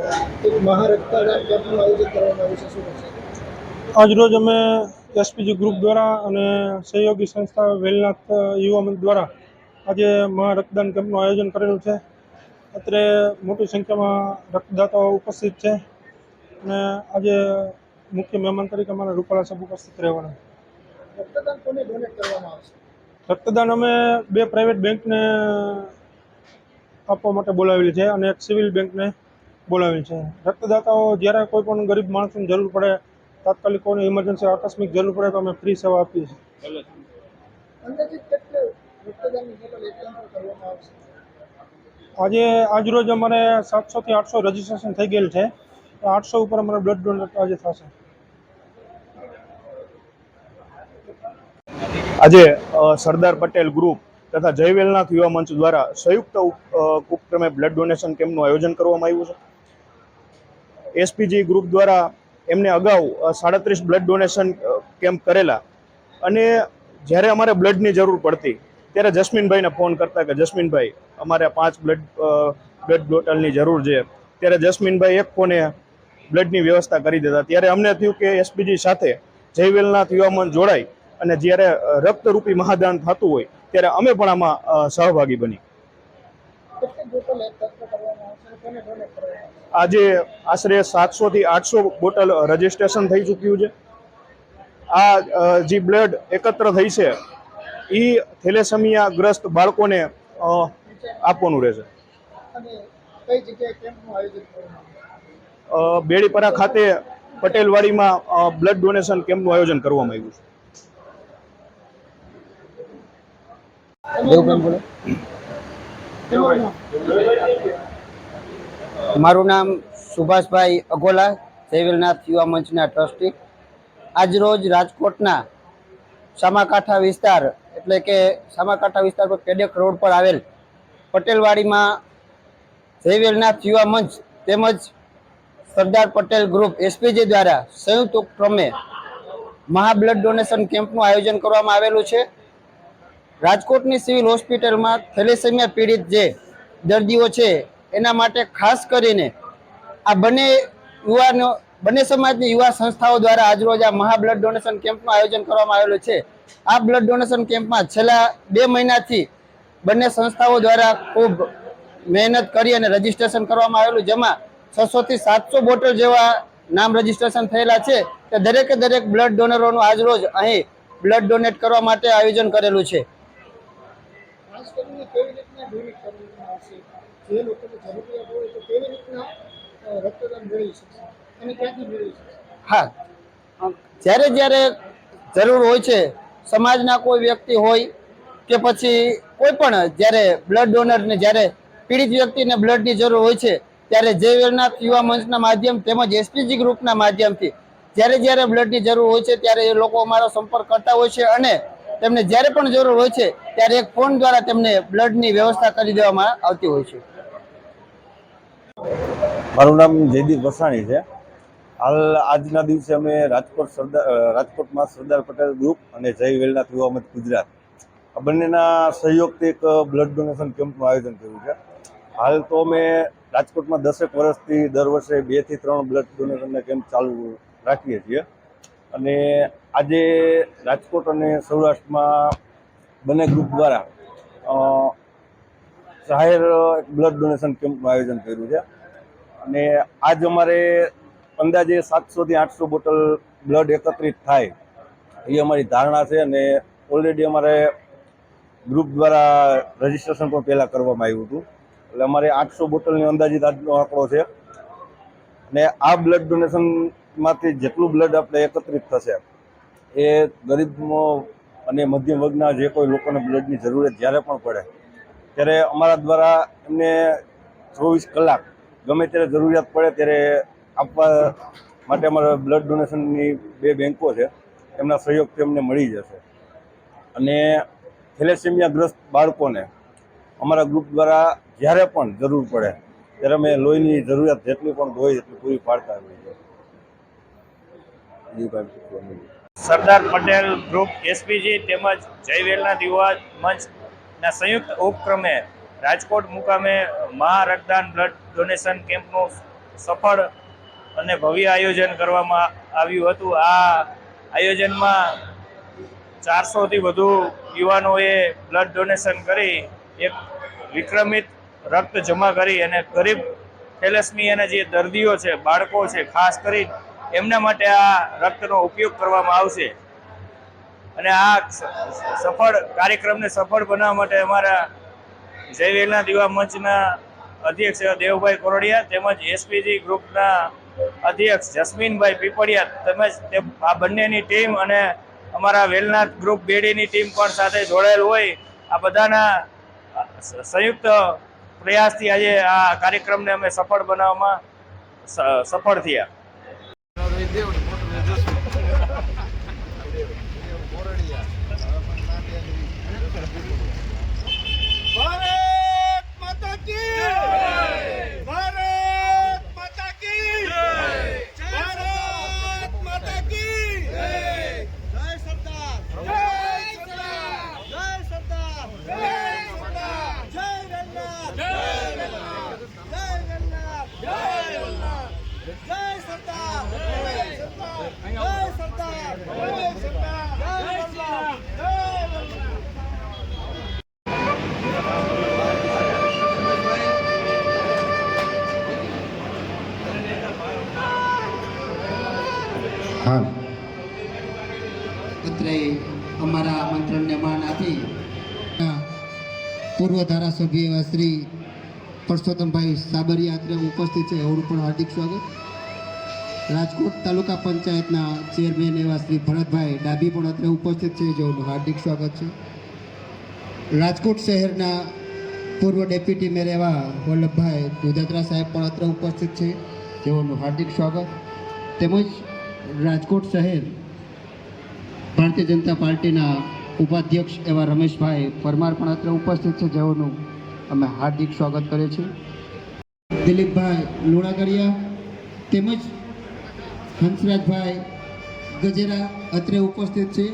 એક મહારક્તદાન કેમ્પનું આયોજન કરવામાં આવ્યું છે, શું કરશે? આજરોજ અમે એસપીજી ગ્રુપ દ્વારા અને સહયોગી સંસ્થા વેલનાથ યુવા મંચ દ્વારા આજે મહારક્તદાન કેમ્પનું આયોજન કરેલું છે. અત્રે મોટી સંખ્યામાં રક્તદાતાઓ ઉપસ્થિત છે અને આજે મુખ્ય મહેમાન તરીકે અમારા રૂપાલા સાહેબ ઉપસ્થિત રહેવાના. રક્તદાન કોને ડોનેટ કરવામાં આવશે? રક્તદાન અમે 2 પ્રાઇવેટ બેંકને આપવા માટે બોલાવેલી છે અને એક સિવિલ બેંકને બોલાવેલી છે. રક્તદાતાઓ જ્યારે કોઈ પણ ગરીબ માણસોને જરૂર પડે, તાત્કાલિક કોઈ ઇમરજન્સી આકસ્મિક જરૂર પડે તો અમે ફ્રી સેવા આપીએ છીએ. અંદાજિત કેટલું રક્તદાનની ટોટલ એકમ પર કરવામાં આવશે? આજરોજ અમારે 700 થી 800 રજીસ્ટ્રેશન થઈ ગયેલ છે. 800 ઉપર અમારે બ્લડ ડોનેટ આજે થશે. આજે સરદાર પટેલ ગ્રુપ તથા જય વેલનાથ યુવા મંચ દ્વારા સંયુક્ત ઉપક્રમે બ્લડ ડોનેશન કેમ્પનું આયોજન કરવામાં આવ્યું છે. એસપીજી ગ્રુપ દ્વારા એમને અગાઉ 37 બ્લડ ડોનેશન કેમ્પ કરેલા અને જ્યારે અમારે બ્લડની જરૂર પડતી ત્યારે જસ્મીનભાઈને ફોન કરતા કે જસ્મીનભાઈ અમારે 5 બ્લડ બોટલની જરૂર છે. ત્યારે જસ્મીનભાઈ એક ફોને બ્લડની વ્યવસ્થા કરી દેતા. ત્યારે અમને થયું કે એસપીજી સાથે જય વેલનાથ યુવા મંચ જોડાય અને જ્યારે રક્તરૂપી મહાદાન થતું હોય ત્યારે અમે પણ આમાં સહભાગી બની. આજે આશરે 700 થી 800 બોટલ રજીસ્ટ્રેશન થઈ ચૂક્યું છે. આ જે બ્લડ એકત્ર થઈ છે એ થેલેસેમિયા ગ્રસ્ત બાળકોને આપવાનું રહેશે. બેડીપરા ખાતે પટેલવાડીમાં બ્લડ ડોનેશન કેમ્પનું આયોજન કરવામાં આવ્યું છે. મારું નામ સુભાષભાઈ અઘોલા, જય વેલનાથ યુવા મંચના ટ્રસ્ટી. આજરોજ રાજકોટના સામાકાંઠા વિસ્તાર એટલે કે સામાકાંઠા વિસ્તાર પર કેડેક રોડ પર આવેલ પટેલવાડીમાં જય વેલનાથ યુવા મંચ તેમજ સરદાર પટેલ ગ્રુપ એસપીજી દ્વારા સંયુક્ત ઉપક્રમે મહા બ્લડ ડોનેશન કેમ્પનું આયોજન કરવામાં આવેલું છે. રાજકોટની સિવિલ હોસ્પિટલમાં થેલેસેમિયા પીડિત જે દર્દીઓ છે એના માટે ખાસ કરીને આ બંને સમાજની યુવા સંસ્થાઓ દ્વારા આજરોજ આ મહા બ્લડ ડોનેશન કેમ્પનું આયોજન કરવામાં આવેલું છે. આ બ્લડ ડોનેશન કેમ્પમાં છેલ્લા 2 મહિનાથી બંને સંસ્થાઓ દ્વારા ખૂબ મહેનત કરી અને રજીસ્ટ્રેશન કરવામાં આવેલું, જેમાં 600 થી 700 બોટલ જેવા નામ રજીસ્ટ્રેશન થયેલા છે. તે દરેકે દરેક બ્લડ ડોનરોનું આજરોજ અહીં બ્લડ ડોનેટ કરવા માટે આયોજન કરેલું છે. હા, જ્યારે જરૂર હોય છે, સમાજના કોઈ વ્યક્તિ હોય કે પછી કોઈ પણ જ્યારે બ્લડ ડોનરને જ્યારે પીડિત વ્યક્તિને બ્લડની જરૂર હોય છે ત્યારે જય વેલનાથ યુવા મંચના માધ્યમ તેમજ એસપીજી ગ્રુપના માધ્યમથી જ્યારે બ્લડની જરૂર હોય છે ત્યારે એ લોકો અમારો સંપર્ક કરતા હોય છે અને તેમને જ્યારે પણ જરૂર હોય છે ત્યારે એક ફોન દ્વારા તેમને બ્લડની વ્યવસ્થા કરી દેવામાં આવતી હોય છે. મારું નામ જયદીપ વસાણી છે. હાલ આજના દિવસે અમે રાજકોટમાં સરદાર પટેલ ગ્રુપ અને જય વેલનાથ યુવા મંચ ગુજરાત આ બંનેના સહયોગથી એક બ્લડ ડોનેશન કેમ્પનું આયોજન કર્યું છે. હાલ તો અમે રાજકોટમાં 10 વર્ષથી દર વર્ષે 2 થી 3 બ્લડ ડોનેશનના કેમ્પ ચાલુ રાખીએ છીએ અને આજે રાજકોટ અને સૌરાષ્ટ્રમાં બંને ગ્રુપ દ્વારા જાહેર બ્લડ ડોનેશન કેમ્પનું આયોજન કર્યું છે અને આજ અમારે અંદાજે 700 થી 800 બોટલ બ્લડ એકત્રિત થાય એ અમારી ધારણા છે અને ઓલરેડી અમારે ગ્રુપ દ્વારા રજીસ્ટ્રેશન પણ પહેલાં કરવામાં આવ્યું હતું. એટલે અમારે 800 બોટલની અંદાજિત આજનો આંકડો છે અને આ બ્લડ ડોનેશનમાંથી જેટલું બ્લડ આપણે એકત્રિત થશે એ ગરીબ અને મધ્યમ વર્ગના જે કોઈ લોકોને બ્લડની જરૂરિયાત જ્યારે પણ પડે ત્યારે અમારા દ્વારા એમને 24 કલાક ગમે ત્યારે જરૂરિયાત પડે ત્યારે આપવા માટે અમારા બ્લડ ડોનેશનની 2 બેન્કો છે, એમના સહયોગથી અમને મળી જશે અને થેલેસેમિયા ગ્રસ્ત બાળકોને અમારા ગ્રુપ દ્વારા જ્યારે પણ જરૂર પડે ત્યારે અમે લોહીની જરૂરિયાત જેટલી પણ હોય એટલી પૂરી પાડતા હોઈએ છીએ. સરદાર પટેલ ગ્રુપ એસપીજી તેમજ જય વેલનાથ યુવા મંચના સંયુક્ત ઉપક્રમે રાજકોટ મુકામે મહા રક્તદાન બ્લડ ડોનેશન કેમ્પનું સફળ અને ભવ્ય આયોજન કરવામાં આવ્યું હતું. આ આયોજનમાં 400થી વધુ યુવાનોએ બ્લડ ડોનેશન કરી એક વિક્રમિત રક્ત જમા કરી અને ગરીબ થેલેસેમિયાના જે દર્દીઓ છે, બાળકો છે, ખાસ કરી એમના માટે આ રક્તનો ઉપયોગ કરવામાં આવશે. અને આ સફળ કાર્યક્રમને સફળ બનાવવા માટે અમારા જય વેલનાથ યુવા મંચના અધ્યક્ષ દેવભાઈ કોરડિયા તેમજ એસપીજી ગ્રુપના અધ્યક્ષ જસ્મીનભાઈ પીપળિયા તેમજ આ બંનેની ટીમ અને અમારા વેલનાથ ગ્રુપ બેડીની ટીમ પણ સાથે જોડાયેલ હોય, આ બધાના સંયુક્ત પ્રયાસથી આજે આ કાર્યક્રમને અમે સફળ બનાવવામાં સફળ થયા. અત્રે અમારા આમંત્રણને માન આપી પૂર્વ ધારાસભ્ય એવા શ્રી પરસોત્તમભાઈ સાબરિયા અત્રે ઉપસ્થિત છે, એવડું પણ હાર્દિક સ્વાગત. રાજકોટ તાલુકા પંચાયતના ચેરમેન એવા શ્રી ભરતભાઈ ડાબી પણ અત્રે ઉપસ્થિત છે, જેઓનું હાર્દિક સ્વાગત છે. રાજકોટ શહેરના પૂર્વ ડેપ્યુટી મેયર એવા વલ્લભભાઈ દુધાત્રા સાહેબ પણ અત્રે ઉપસ્થિત છે, જેઓનું હાર્દિક સ્વાગત. તેમજ રાજકોટ શહેર ભારતીય જનતા પાર્ટીના ઉપાધ્યક્ષ એવા રમેશભાઈ પરમાર પણ અત્રે ઉપસ્થિત છે, જેઓનું અમે હાર્દિક સ્વાગત કરીએ છીએ. દિલીપભાઈ લુણાગડિયા તેમજ હંસરાજભાઈ ગજેરા અત્રે ઉપસ્થિત છે.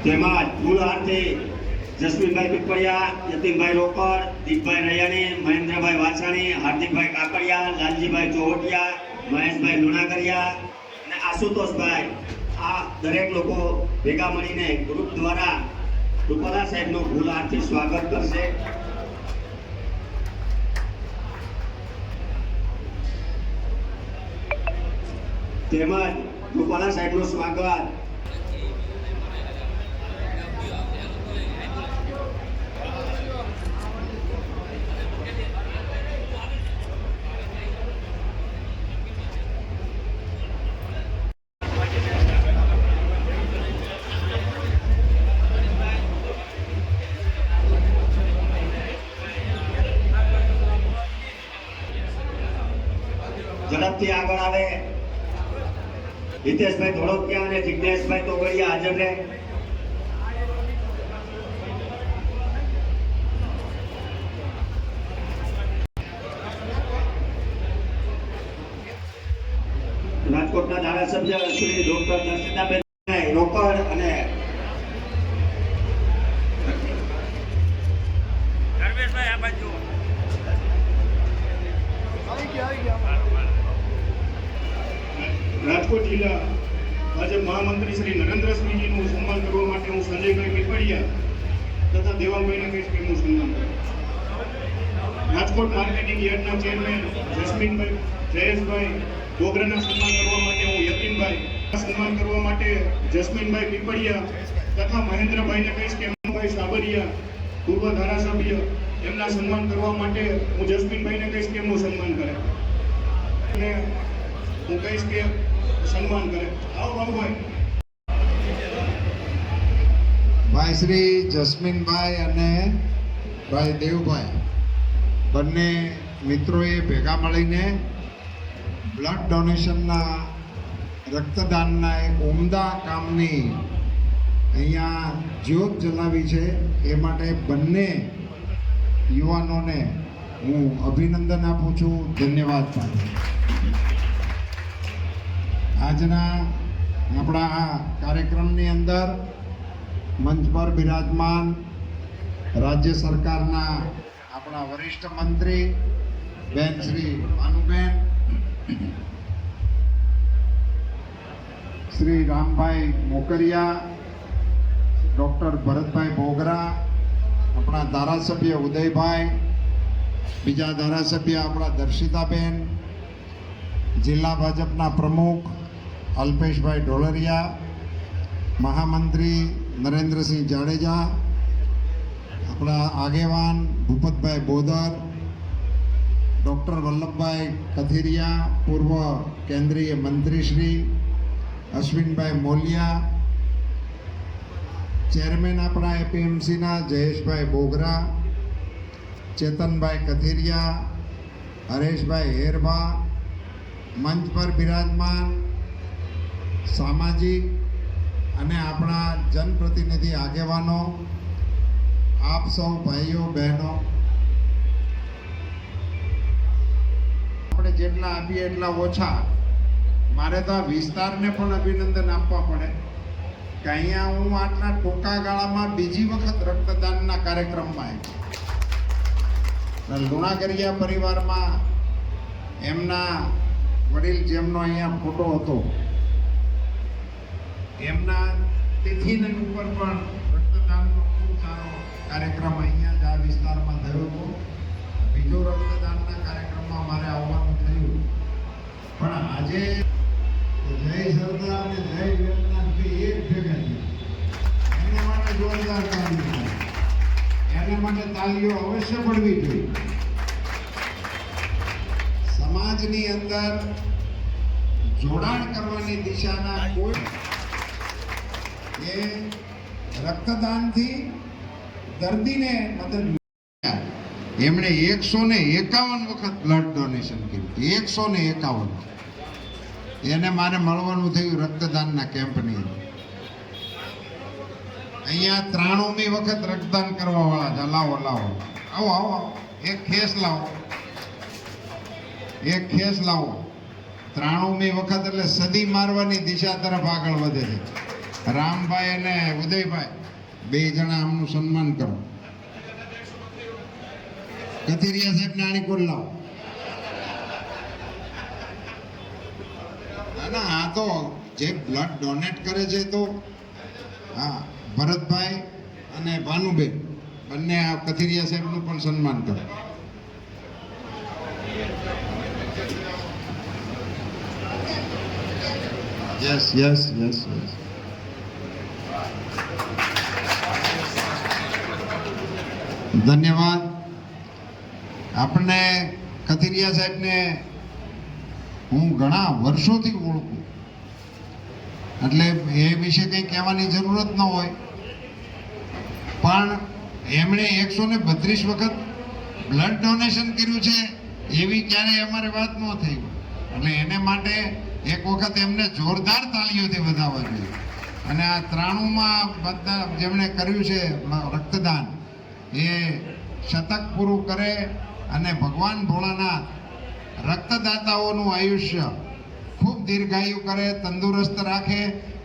તેમાં મૂળહારથી જસ્મીનભાઈ પીપળિયા, યતીનભાઈ રોકડ, દીપભાઈ રૈયાણી, મહેન્દ્રભાઈ વાછાણી, હાર્દિકભાઈ કાકડિયા, લાલજીભાઈ ચોહટિયા, મહેશભાઈ લુણાગરિયા અને આશુતોષભાઈ, આ દરેક લોકો ભેગા મળીને ગ્રુપ દ્વારા રૂપાલા સાહેબનું મૂળહારથી સ્વાગત કરશે. તેમજ રૂપાલા સાહેબનું સ્વાગત ઝડપથી આગળ આવે. હિતેશભાઈ ધોળકિયા અને જિજ્ઞેશભાઈ તોગડિયા હાજર રહે. ધારાસભ્ય શ્રી ડોક્ટર દર્શિતાબેન રોકડ અને ધર્મેશભાઈ આ બાજુ રાજકોટ જિલ્લા ભાજપ મહામંત્રી શ્રી નરેન્દ્રસિંહજીનું સન્માન કરવા માટે હું સંજયભાઈ પીપળિયા તથા દેવાભાઈને કહીશ કે હું સન્માન કરું. રાજકોટ માર્કેટિંગ યાર્ડના ચેરમેન જસ્મીનભાઈ જયેશભાઈ બોગરાના સન્માન કરવા માટે હું યતીનભાઈ સન્માન કરવા માટે જસ્મીનભાઈ પીપળિયા તથા મહેન્દ્રભાઈને કહીશ કે ભાઈ સાબરિયા પૂર્વ ધારાસભ્ય એમના સન્માન કરવા માટે હું જસ્મીનભાઈને કહીશ કે એમનું સન્માન કરે અને હું કહીશ કે સન્માન કરે. આવો બાબુભાઈ. ભાઈ શ્રી જસ્મીનભાઈ અને ભાઈ દેવભાઈ બંને મિત્રોએ ભેગા મળીને બ્લડ ડોનેશનના રક્તદાનના એક ઉમદા કામની અહીંયા જ્યોત જલાવી છે. એ માટે બંને યુવાનોને હું અભિનંદન આપું છું, ધન્યવાદ પાઠવું. આજના આપણા આ કાર્યક્રમની અંદર મંચ પર બિરાજમાન રાજ્ય સરકારના આપણા વરિષ્ઠ મંત્રી બેન શ્રી ભાનુબેન, શ્રી રામભાઈ મોકરિયા, ડૉક્ટર ભરતભાઈ બોગરા, આપણા ધારાસભ્ય ઉદયભાઈ, બીજા ધારાસભ્ય આપણા દર્શિતાબેન, જિલ્લા ભાજપના પ્રમુખ અલ્પેશભાઈ ઢોલરિયા, મહામંત્રી નરેન્દ્રસિંહ જાડેજા, આપણા આગેવાન ભૂપતભાઈ બોદર, ડૉક્ટર વલ્લભભાઈ કથિરિયા, પૂર્વ કેન્દ્રીય મંત્રી શ્રી અશ્વિનભાઈ મોલિયા, ચેરમેન આપણા એપીએમસીના જયેશભાઈ બોગરા, ચેતનભાઈ કથિરિયા, હરેશભાઈ હેરભા, મંચ પર બિરાજમાન સામાજિક અને આપણા જનપ્રતિનિધિ આગેવાનો, આપ સૌ ભાઈઓ બહેનો, આપણે જેટલા આપીએ એટલા ઓછા. મારે તો આ વિસ્તારને પણ અભિનંદન આપવા પડે કે અહીંયા હું આટલા ટૂંકા ગાળામાં બીજી વખત રક્તદાનના કાર્યક્રમમાં આવ્યો. લુણાગરિયા પરિવારમાં એમના વડીલ જેમનો અહીંયા ફોટો હતો, એમના તિથિને ઉપર પણ રક્તદાનનો ખૂબ સારો કાર્યક્રમ અહીંયા જ આ વિસ્તારમાં થયો હતો. બીજો રક્તદાનના કાર્યક્રમમાં મારે આવવાનું થયું, પણ આજે જય સરદાર અને જય વેલનાથ બે એક ભેગા થયા. એના માટે જોરદાર તાલીઓ થાય, એના માટે તાલીઓ અવશ્ય પડવી જોઈએ. સમાજની અંદર જોડાણ કરવાની દિશાના કોઈ એ રક્તદાનથી દર્દીને મદદ. એમણે 151 વખત બ્લડ ડોનેશન કર્યું, 151. એને મારે મળવાનું થયું રક્તદાનના કેમ્પની અંદર. અહીંયા 93મી વખત રક્તદાન કરવા વાળા છે. લાવો લાવો, આવો આવો, એક ખેસ લાવો, એક ખેસ લાવો. 93મી વખત એટલે સદી મારવાની દિશા તરફ આગળ વધે છે. રામભાઈ અને ઉદયભાઈ બે જણા આમનું સન્માન કરો. કથિરિયા સાહેબ નાની કોલ લાવો. ના આ તો જે બ્લડ ડોનેટ કરે છે તો હા, ભરતભાઈ અને ભાનુબેન બંને આ કથિરિયા સાહેબનું પણ સન્માન કરો. Yes yes yes yes. ધન્યવાદ. આપણે કથિરિયા સાહેબને હું ઘણા વર્ષોથી ઓળખું, એટલે એ વિશે કંઈ કહેવાની જરૂરત ન હોય, પણ એમણે 132 વખત બ્લડ ડોનેશન કર્યું છે એવી ક્યારેય અમારે વાત ન થઈ. એટલે એને માટે એક વખત એમને જોરદાર તાળીઓથી વધાવવા જોઈએ. અને આ 93માં બધા જેમણે કર્યું છે રક્તદાન, એ શતક પૂરું કરે અને ભગવાન ભોળાનાથ રક્તદાતાઓનું આયુષ્ય ખૂબ દીર્ઘાયુ કરે, તંદુરસ્ત રાખે.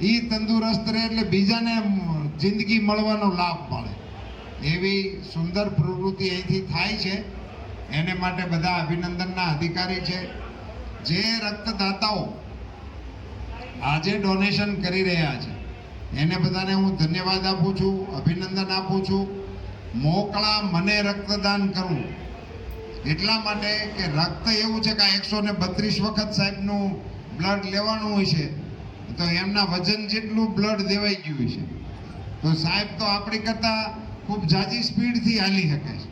એ તંદુરસ્ત રહે એટલે બીજાને જિંદગી મળવાનો લાભ મળે. એવી સુંદર પ્રવૃત્તિ અહીંથી થાય છે. એને માટે બધા અભિનંદનના અધિકારી છે. જે રક્તદાતાઓ આજે ડોનેશન કરી રહ્યા છે એને બધાને હું ધન્યવાદ આપું છું, અભિનંદન આપું છું. મોકળા મને રક્તદાન કરવું એટલા માટે કે રક્ત એવું છે કે 132 વખત સાહેબનું બ્લડ લેવાનું હોય છે, તો એમના વજન જેટલું બ્લડ દેવાઈ ગયું છે. તો સાહેબ તો આપણી કરતાં ખૂબ ઝાઝી સ્પીડથી હાલી શકે છે.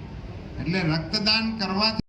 એટલે રક્તદાન કરવાથી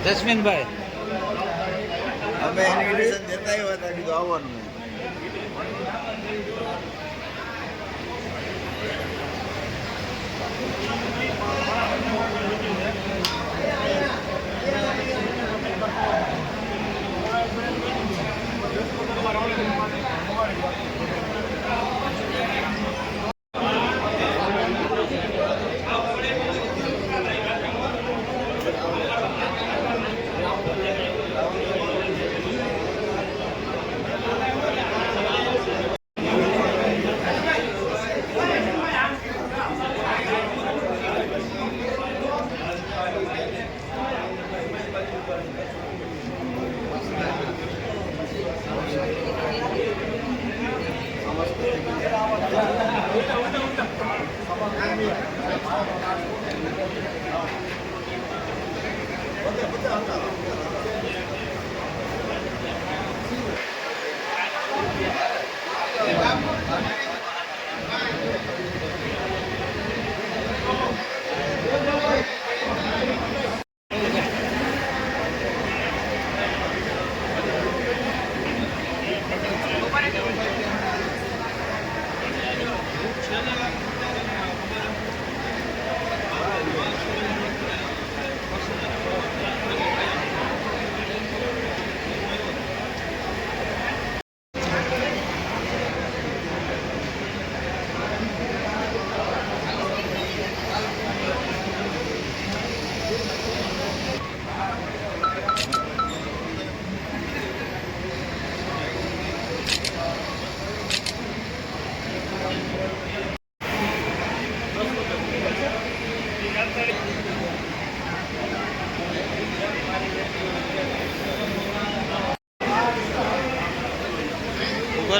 જસ્મીનભાઈ અમે ઇન્વિટેશન દેતા આવ્યા હતા, કીધું આવવાનું.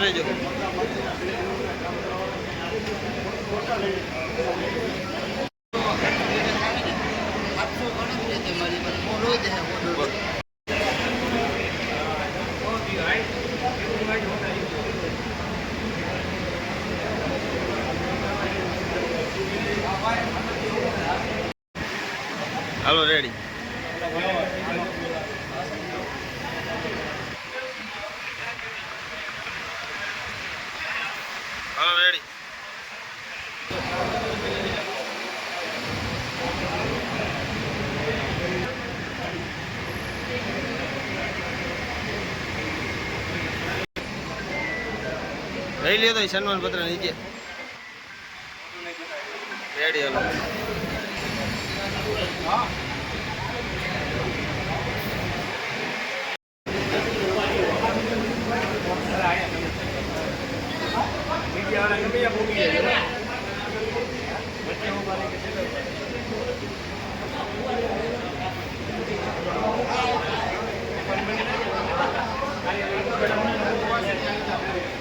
રહેજો. હાલો રેડી. હાલો રેડી. લઈ લ્યો તો સન્માન પત્ર નીચે રેડી. હાલો Gracias.